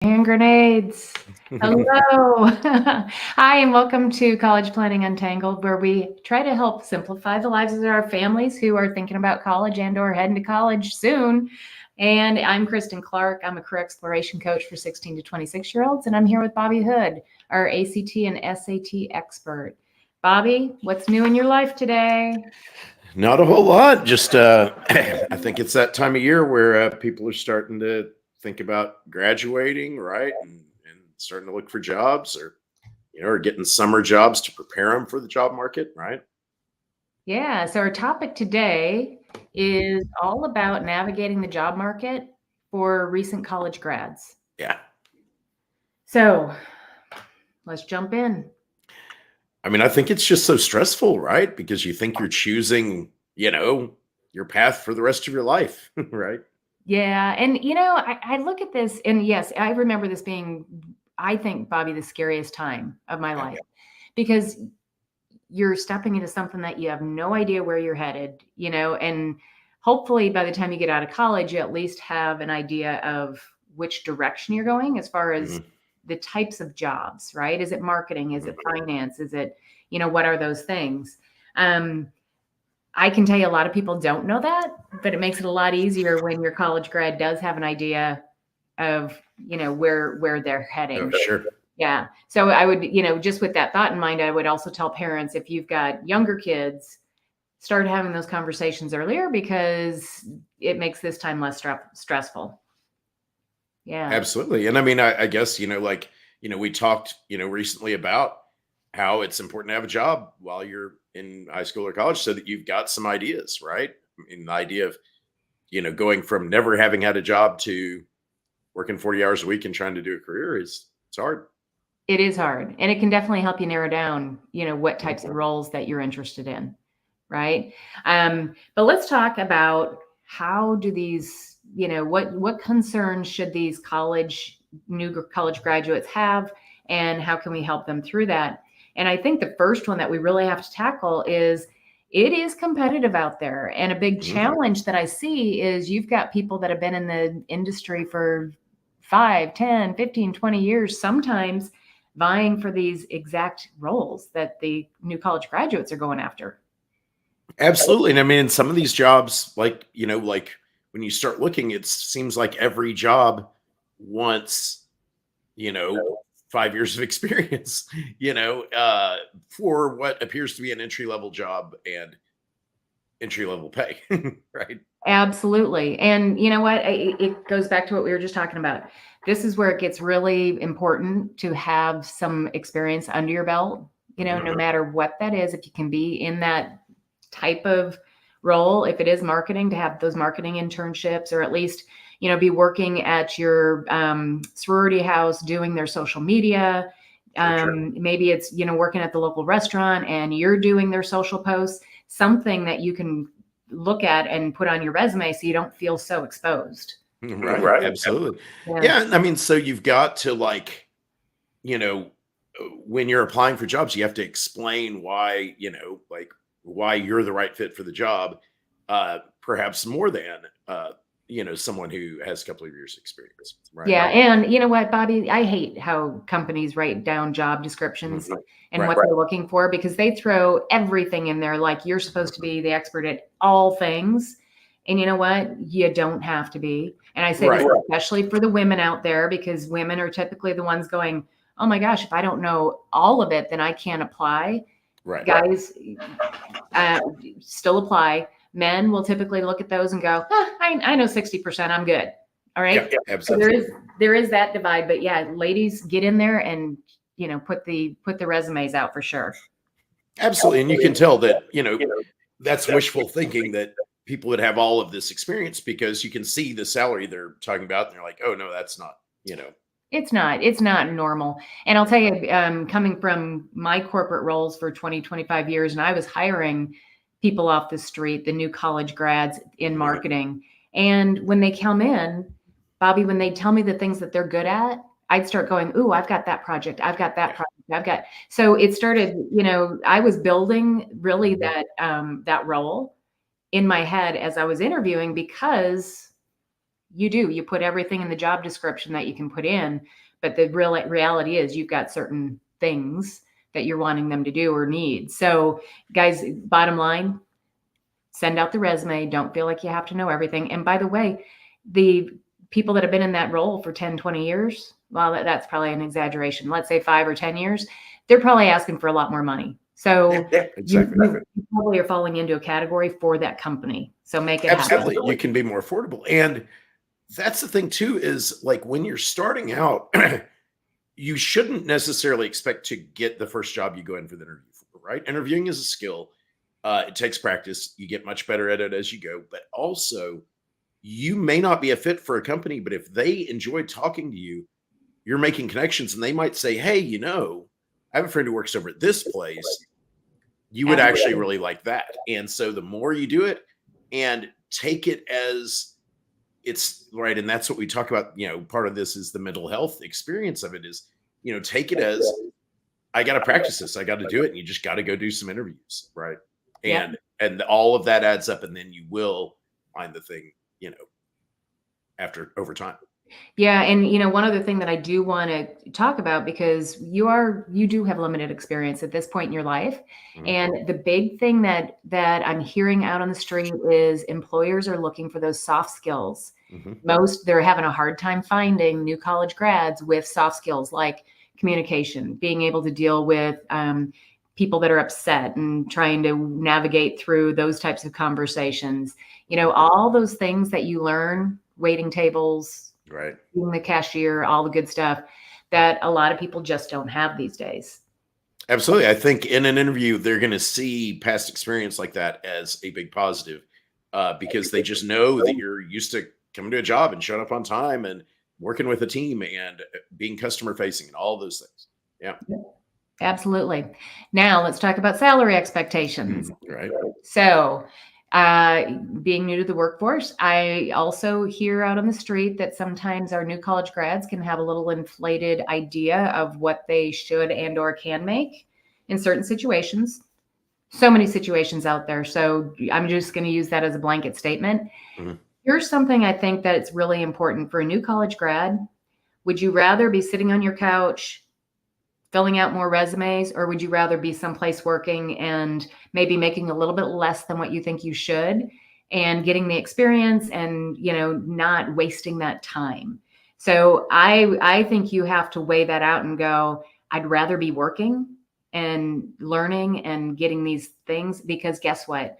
hand grenades. Hello. Hi, and welcome to College Planning Untangled, where we try to help simplify the lives of our families who are thinking about college and or heading to college soon. And I'm Kristin Clark. I'm a career exploration coach for 16 to 26-year-olds, and I'm here with Bobby Hood, our ACT and SAT expert. Bobby, what's new in your life today? Not a whole lot. Just I think it's that time of year where people are starting to think about graduating, right, and starting to look for jobs, or getting summer jobs to prepare them for the job market, right? Yeah, so our topic today is all about navigating the job market for recent college grads. Yeah. So let's jump in. I mean, I think it's just so stressful, right? Because you think you're choosing, your path for the rest of your life, right? Yeah, and I look at this, and yes, I remember this being, I think, Bobby, the scariest time of my life, because you're stepping into something that you have no idea where you're headed, and hopefully by the time you get out of college, you at least have an idea of which direction you're going as far as the types of jobs, right? Is it marketing? Is it finance? Is it, what are those things? I can tell you a lot of people don't know that, but it makes it a lot easier when your college grad does have an idea of, where they're heading. Oh, sure. Yeah. So I would, just with that thought in mind, I would also tell parents, if you've got younger kids, start having those conversations earlier because it makes this time less stressful. Yeah. Absolutely. And I mean, I guess, we talked, recently about how it's important to have a job while you're in high school or college so that you've got some ideas, right? I mean, the idea of, going from never having had a job to working 40 hours a week and trying to do a career it's hard. It is hard. And it can definitely help you narrow down, what types of roles that you're interested in. Right. But let's talk about how do these, what concerns should these new college graduates have, and how can we help them through that? And I think the first one that we really have to tackle is it is competitive out there. And a big challenge that I see is you've got people that have been in the industry for 5, 10, 15, 20 years, sometimes vying for these exact roles that the new college graduates are going after. Absolutely. And I mean, some of these jobs, like when you start looking, it seems like every job wants, 5 years of experience, for what appears to be an entry-level job and entry-level pay, right? Absolutely. And you know what? It goes back to what we were just talking about. This is where it gets really important to have some experience under your belt, no matter what that is. If you can be in that type of role, if it is marketing, to have those marketing internships, or at least, be working at your sorority house doing their social media. Maybe it's, working at the local restaurant and you're doing their social posts, something that you can look at and put on your resume so you don't feel so exposed. Right. Absolutely. Yeah. I mean, so you've got to when you're applying for jobs, you have to explain why, why you're the right fit for the job, perhaps more than, someone who has a couple of years experience. Right. Yeah. And you know what, Bobby, I hate how companies write down job descriptions and what they're looking for, because they throw everything in there. Like, you're supposed to be the expert at all things. And you know what? You don't have to be. And I say this especially for the women out there, because women are typically the ones going, oh my gosh, if I don't know all of it, then I can't apply. Right. Guys still apply. Men will typically look at those and go, I know 60%, I'm good. All right. Yeah, absolutely. So there is that divide, but yeah, ladies, get in there and, put the resumes out for sure. Absolutely. And you can tell that, that's wishful thinking, that people would have all of this experience, because you can see the salary they're talking about and they're like, oh no, that's not, It's not normal. And I'll tell you, coming from my corporate roles for 20, 25 years, and I was hiring people off the street, the new college grads in marketing. And when they come in, Bobby, when they tell me the things that they're good at, I'd start going, ooh, I've got that project. I've got that project. So it started, I was building really that role in my head as I was interviewing, because You do. You put everything in the job description that you can put in, but the real reality is you've got certain things that you're wanting them to do or need. So, guys, bottom line, send out the resume. Don't feel like you have to know everything. And by the way, the people that have been in that role for 10, 20 years, well, that's probably an exaggeration. Let's say 5 or 10 years, they're probably asking for a lot more money. So exactly. you probably are falling into a category for that company. So make it Absolutely. happen. You can be more affordable. And that's the thing too, is like when you're starting out, you shouldn't necessarily expect to get the first job you go in for the interview for, right? Interviewing is a skill. It takes practice. You get much better at it as you go. But also, you may not be a fit for a company, but if they enjoy talking to you, you're making connections and they might say, hey, I have a friend who works over at this place. You would actually really like that. And so the more you do it and take it as it's right. And that's what we talk about. Part of this is the mental health experience of it is, take it as I got to practice this. I got to do it. And you just got to go do some interviews. Right. And all of that adds up. And then you will find the thing, over time. Yeah. And, one other thing that I do want to talk about, because you do have limited experience at this point in your life. Mhm. And the big thing that I'm hearing out on the street is employers are looking for those soft skills. Mhm. They're having a hard time finding new college grads with soft skills like communication, being able to deal with people that are upset and trying to navigate through those types of conversations. All those things that you learn, waiting tables, Right. being the cashier, all the good stuff that a lot of people just don't have these days. Absolutely. I think in an interview, they're going to see past experience like that as a big positive because they just know that you're used to coming to a job and showing up on time and working with a team and being customer facing and all those things. Yeah. Absolutely. Now let's talk about salary expectations. Right. So, being new to the workforce, I also hear out on the street that sometimes our new college grads can have a little inflated idea of what they should and or can make in certain situations. So many situations out there. So I'm just going to use that as a blanket statement. Mhm. Here's something I think that it's really important for a new college grad. Would you rather be sitting on your couch filling out more resumes, or would you rather be someplace working and maybe making a little bit less than what you think you should and getting the experience and, not wasting that time? So I think you have to weigh that out and go, I'd rather be working and learning and getting these things, because guess what?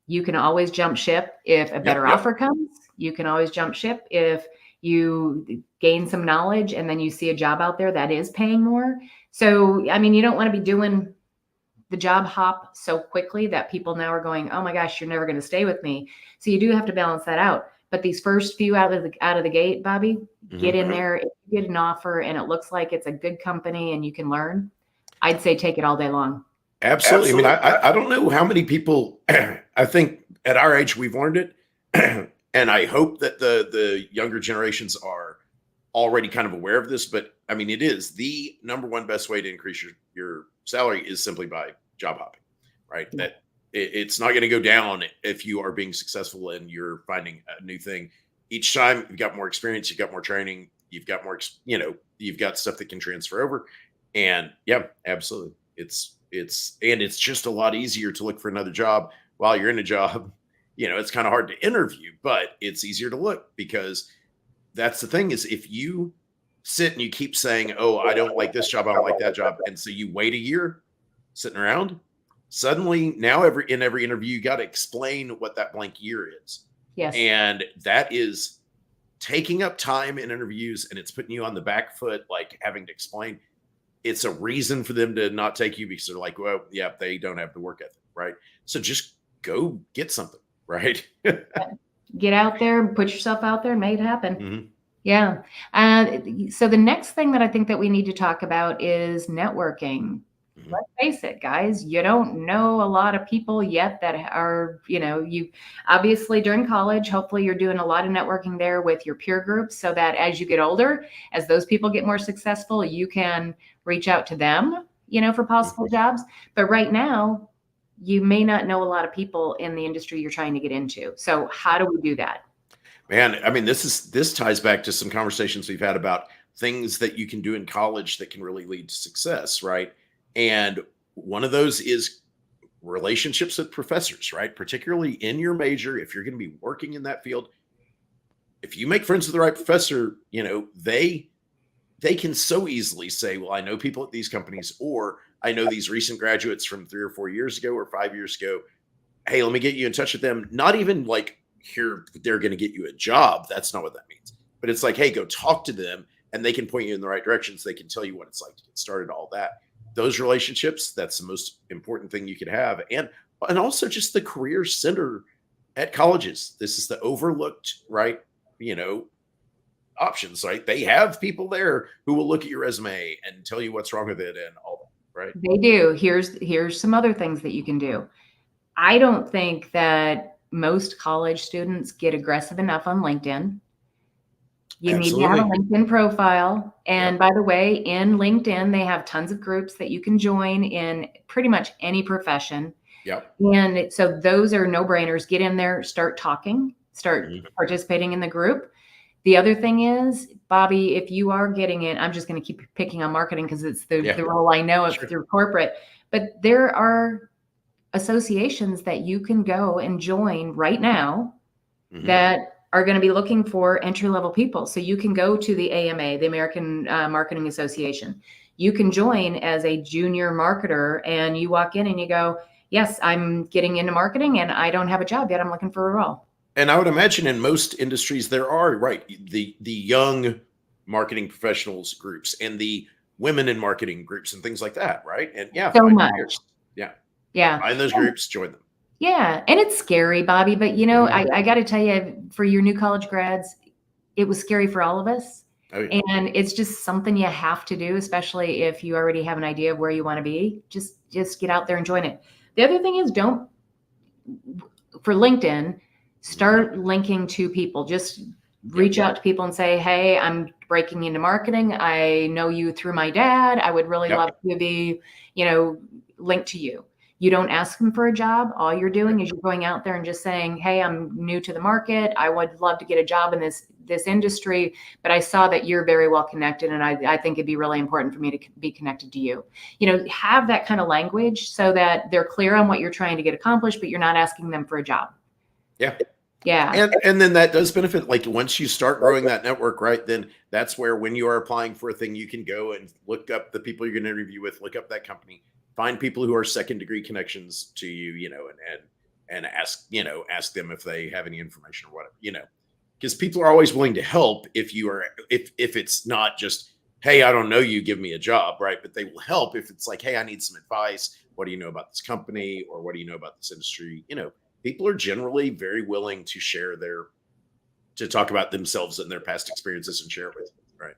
You can always jump ship if a better offer comes. You can always jump ship if you gain some knowledge and then you see a job out there that is paying more. So, I mean, you don't want to be doing the job hop so quickly that people now are going, oh my gosh, you're never going to stay with me. So you do have to balance that out. But these first few out of the gate, Bobby, get in there, if you get an offer and it looks like it's a good company and you can learn, I'd say take it all day long. Absolutely. I mean, I don't know how many people, I think at our age, we've learned it. And I hope that the younger generations are already kind of aware of this, but I mean, it is the number one best way to increase your salary is simply by job hopping, right? Yeah. That it's not going to go down if you are being successful and you're finding a new thing. Each time you've got more experience, you've got more training, you've got more, you've got stuff that can transfer over. And yeah, absolutely. It's just a lot easier to look for another job while you're in a job. It's kind of hard to interview, but it's easier to look because that's the thing is if you sit and you keep saying, oh, I don't like this job, I don't like that job. And so you wait a year sitting around, suddenly now in every interview, you got to explain what that blank year is. Yes. And that is taking up time in interviews and it's putting you on the back foot, like having to explain. It's a reason for them to not take you because they're like, well, yeah, they don't have the work ethic, right? So just go get something, right? Get out there and put yourself out there and make it happen. Mm-hmm. Yeah. So the next thing that I think that we need to talk about is networking. Mm-hmm. Let's face it, guys, you don't know a lot of people yet that are, you obviously during college, hopefully you're doing a lot of networking there with your peer groups so that as you get older, as those people get more successful, you can reach out to them, for possible jobs. But right now, you may not know a lot of people in the industry you're trying to get into. So how do we do that? Man, I mean, this ties back to some conversations we've had about things that you can do in college that can really lead to success, right? And one of those is relationships with professors, right? Particularly in your major, if you're going to be working in that field, if you make friends with the right professor, they can so easily say, well, I know people at these companies, or I know these recent graduates from 3 or 4 years ago or 5 years ago. Hey, let me get you in touch with them. Not even like here, they're going to get you a job. That's not what that means. But it's like, hey, go talk to them and they can point you in the right directions. They can tell you what it's like to get started, all that. Those relationships, that's the most important thing you could have. And also just the career center at colleges. This is the overlooked, right? You know, options, right? They have people there who will look at your resume and tell you what's wrong with it and all that, right? They do. Here's some other things that you can do. I don't think that most college students get aggressive enough on LinkedIn. You need to have a LinkedIn profile. And by the way, in LinkedIn, they have tons of groups that you can join in pretty much any profession. Yep. And so those are no-brainers. Get in there, start talking, start participating in the group. The other thing is, Bobby, if you are getting in, I'm just going to keep picking on marketing because it's the role I know of through corporate, but there are associations that you can go and join right now that are going to be looking for entry-level people. So you can go to the AMA, the American Marketing Association. You can join as a junior marketer and you walk in and you go, yes, I'm getting into marketing and I don't have a job yet. I'm looking for a role. And I would imagine in most industries there are, right, the young marketing professionals groups and the women in marketing groups and things like that, right? And so much. Find those groups, join them. Yeah, and it's scary, Bobby, but I got to tell you, for your new college grads, it was scary for all of us. And it's just something you have to do, especially if you already have an idea of where you want to be. Just get out there and join it. The other thing is, for LinkedIn, start linking to people. Just reach out to people and say, hey, I'm breaking into marketing. I know you through my dad. I would really love to be, linked to you. You don't ask them for a job. All you're doing is you're going out there and just saying, hey, I'm new to the market. I would love to get a job in this industry, but I saw that you're very well connected. And I think it'd be really important for me to be connected to you. Have that kind of language so that they're clear on what you're trying to get accomplished, but you're not asking them for a job. Yeah. Yeah. And then that does benefit. Like once you start growing that network, right, then that's where when you are applying for a thing, you can go and look up the people you're going to interview with, look up that company, find people who are second degree connections to you, and ask them if they have any information or whatever, because people are always willing to help if it's not just, hey, I don't know you, give me a job, right? But they will help if it's like, hey, I need some advice. What do you know about this company? Or what do you know about this industry? People are generally very willing to share to talk about themselves and their past experiences and share it with you, right?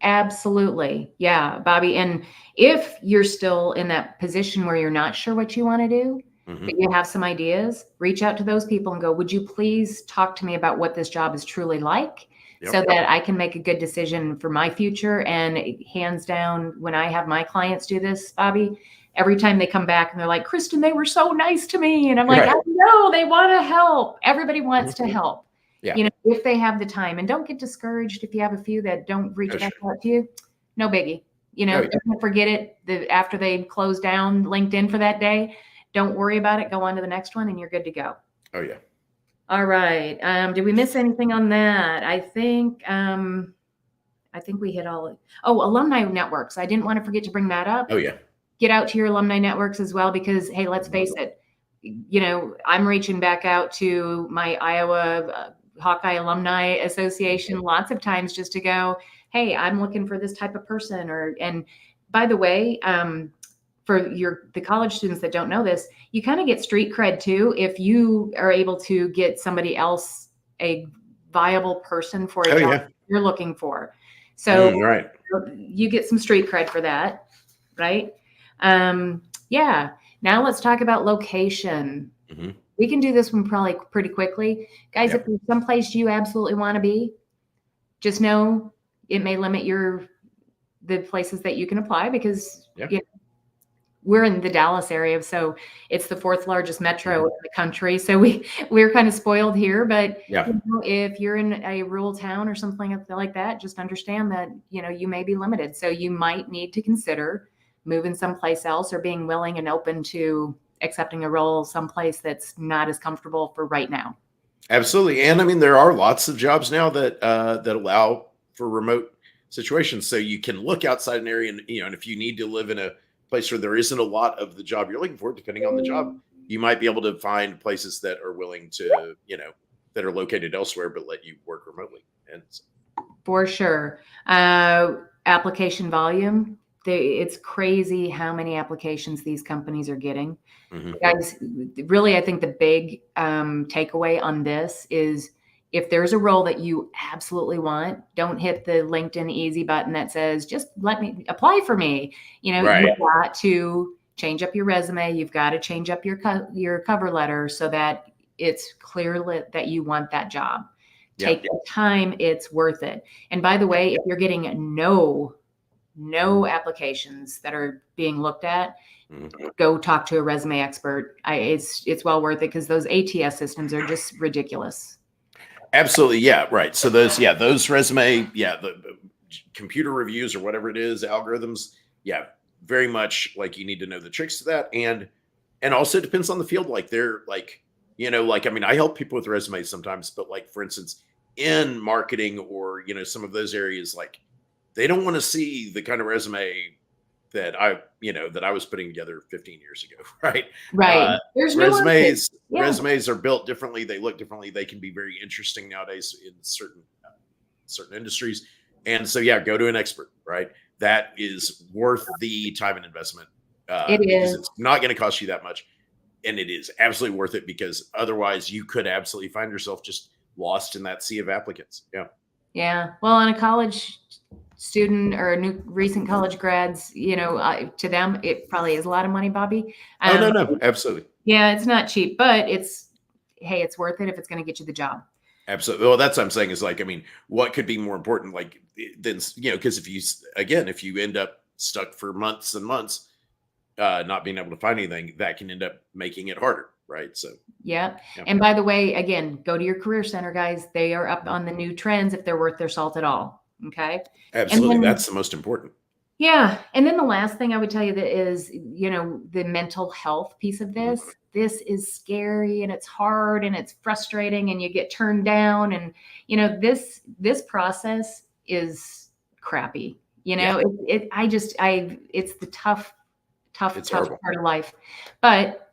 Absolutely. Yeah, Bobby. And if you're still in that position where you're not sure what you want to do, but you have some ideas, reach out to those people and go, would you please talk to me about what this job is truly like so that I can make a good decision for my future? And hands down, when I have my clients do this, Bobby, every time they come back and they're like, Kristin, they were so nice to me. And I'm like, I know, they want to help. Everybody wants to help. Yeah. If they have the time, and don't get discouraged if you have a few that don't reach back out to you. No biggie. Don't forget it after they close down LinkedIn for that day. Don't worry about it. Go on to the next one and you're good to go. Oh yeah. All right. Did we miss anything on that? I think we hit all. Alumni networks. I didn't want to forget to bring that up. Oh yeah. Get out to your alumni networks as well, because hey, let's face it, I'm reaching back out to my Iowa Hawkeye Alumni Association lots of times just to go, hey, I'm looking for this type of person. And by the way, for the college students that don't know this, you kind of get street cred too if you are able to get somebody else a viable person for a job you're looking for. So you get some street cred for that, right? Now let's talk about location. We can do this one probably pretty quickly. Guys, if there's someplace you absolutely want to be, just know it may limit the places that you can apply because we're in the Dallas area, so it's the fourth largest metro Mhm. in the country. So we're kind of spoiled here, but Yeah. if you're in a rural town or something like that, just understand that, you may be limited. So you might need to consider moving someplace else or being willing and open to accepting a role someplace that's not as comfortable for right now. Absolutely. And I mean, there are lots of jobs now that allow for remote situations. So you can look outside an area and, and if you need to live in a place where there isn't a lot of the job you're looking for, depending on the job, you might be able to find places that are willing to, that are located elsewhere, but let you work remotely. And For sure. Application volume. It's crazy how many applications these companies are getting. Mhm. Guys, really, I think the big takeaway on this is if there's a role that you absolutely want, don't hit the LinkedIn easy button that says, just let me apply for me. Right. You've got to change up your resume. You've got to change up your cover letter so that it's clear that you want that job. Yeah. Take the time. It's worth it. And by the way, if you're getting no applications that are being looked at, Mhm. go talk to a resume expert. It's well worth it because those ATS systems are just ridiculous. Absolutely. Yeah. Right. So those resume, the computer reviews or whatever it is, algorithms. Yeah. Very much like you need to know the tricks to that. And also depends on the field. Like they're like, I mean, I help people with resumes sometimes, but like, for instance, in marketing or, some of those areas, like they don't want to see the kind of resume that I was putting together 15 years ago. Right. Right. There's nuances. Yeah. Resumes are built differently. They look differently. They can be very interesting nowadays in certain industries. And so, yeah, go to an expert, right? That is worth the time and investment It because is. it's not going to cost you that much. And it is absolutely worth it because otherwise you could absolutely find yourself just lost in that sea of applicants. Yeah. Yeah. Well, on a college student or recent college grads, to them, it probably is a lot of money, Bobby. No, absolutely. Yeah, it's not cheap, but hey, it's worth it if it's going to get you the job. Absolutely. Well, that's what I'm saying is like, I mean, what could be more important? Like, than, because if you end up stuck for months and months, not being able to find anything, that can end up making it harder. Right. So, Yeah. yeah. And by the way, again, go to your career center, guys. They are up on the new trends if they're worth their salt at all. Okay. Absolutely. And then, That's the most important. yeah. And then the last thing I would tell you that is, the mental health piece of this. This is scary and it's hard and it's frustrating and you get turned down. And, this process is crappy. Yeah. It's the tough It's part horrible. of life. But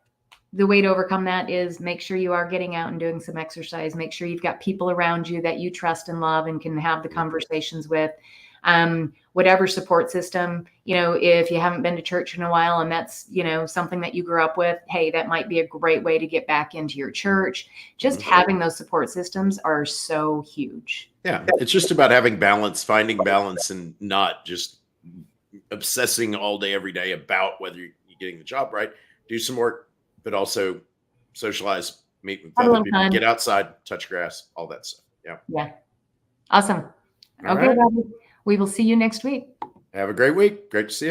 the way to overcome that is make sure you are getting out and doing some exercise. Make sure you've got people around you that you trust and love and can have the conversations with. Whatever support system, if you haven't been to church in a while and that's, something that you grew up with, hey, that might be a great way to get back into your church. Just having those support systems are so huge. Yeah. It's just about having balance, finding balance and not just obsessing all day, every day about whether you're getting the job right. Do some work, but also socialize, meet with other people, fun. get outside, touch grass, all that stuff. Yeah. Yeah. Awesome. All Okay, right. Bobby. We will see you next week. Have a great week. Great to see you.